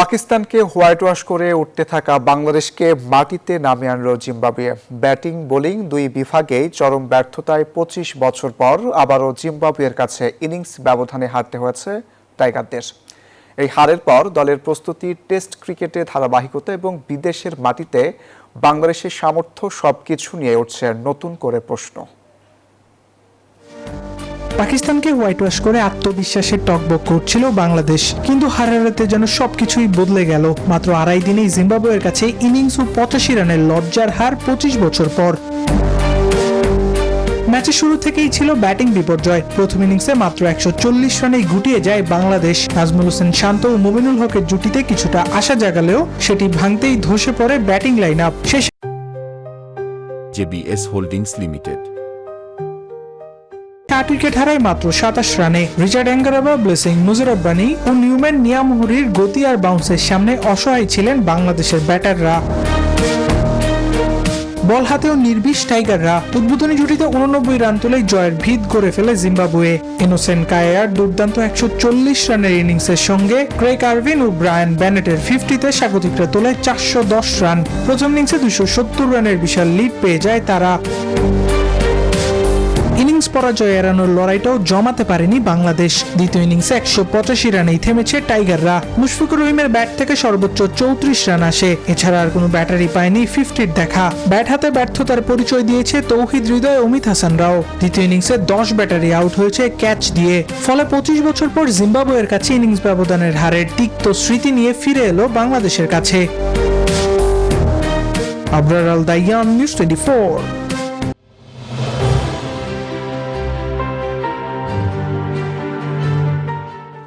পাকিস্তানকে white wash করে উঠতে থাকা বাংলাদেশকে মাটিতে নামিয়ে আনল জিম্বাবুয়ে। ব্যাটিং বোলিং দুই বিভাগেই চরম ব্যর্থতায় ২৫ বছর পর আবারও জিম্বাবুয়ের কাছে ইনিংস ব্যবধানে হারতে হয়েছে টাইগারদের। এই হারের পর দলের প্রস্তুতি, টেস্ট ক্রিকেটে ধারাবাহিকতা এবং বিদেশের মাটিতে বাংলাদেশের সামর্থ্য সবকিছু নিয়ে উঠছে নতুন করে প্রশ্ন। পাকিস্তানকে হোয়াইট ওয়াশ করে আত্মবিশ্বাসের টকবক করছিল বাংলাদেশ, কিন্তু হারারাতে যেন সবকিছুই বদলে গেল। মাত্র আড়াই দিনেই জিম্বাবুয়ের কাছে ইনিংস ও ৮৫ রানের লজ্জার হার ২৫ বছর পর। ম্যাচের শুরু থেকেই ছিল ব্যাটিং বিপর্যয়। প্রথম ইনিংসে মাত্র ১৪০ রানেই গুটিয়ে যায় বাংলাদেশ। নাজমুল হোসেন শান্ত ও মুমিনুল হকের জুটিতে কিছুটা আশা জাগালেও সেটি ভাঙতেই ধসে পড়ে ব্যাটিং লাইন আপ। শেষ জেবিএস হোল্ডিংস লিমিটেড ৮ উইকেট হারায় মাত্র ২৭ রানে। রিচার্ড অ্যাঙ্গারাবা, ব্লেসিং মুজরাব্বানি ও নিউম্যান নিয়ামহুরির গতি আর বাউন্সের সামনে অসহায় ছিলেন বাংলাদেশের ব্যাটাররা। বল হাতেও নির্বিষ টাইগাররা। উদ্বোধনী জুটিতে ৮৯ রান তুলে জয়ের ভিত গড়ে ফেলে জিম্বাবুয়ে। ইনোসেন্ট কায়ার দুর্দান্ত ১৪০ রানের ইনিংসের সঙ্গে ক্রেগ আরভিন ও ব্রায়ান ব্যানেটের 50-তে স্বাগতিকরা তোলে ৪১০ রান। প্রথম ইনিংসে ২৭০ রানের বিশাল লিড পেয়ে যায় তারা। ইনিংস পরাজয় এড়ানোর লড়াইটাও জমাতে পারেনি বাংলাদেশ। দ্বিতীয় ইনিংসে ১৮৫ রানেই থেমেছে টাইগাররা। মুশফিকুর রহিমের ব্যাট থেকে সর্বোচ্চ ৩৪ রান আসে। এছাড়া আর কোনো ব্যাটারই পায়নি 50-র দেখা। ব্যাট হাতে ব্যর্থতার পরিচয় দিয়েছে তৌহিদ হৃদয়, অমিত হাসানরাও। দ্বিতীয় ইনিংসে ১০ ব্যাটারি আউট হয়েছে ক্যাচ দিয়ে। ফলে ২৫ বছর পর জিম্বাবুয়ের কাছে ইনিংস ব্যবধানের হারের তিক্ত স্মৃতি নিয়ে ফিরে এলো বাংলাদেশের কাছে। আবরার আল দাইয়ান, নিউজ 24।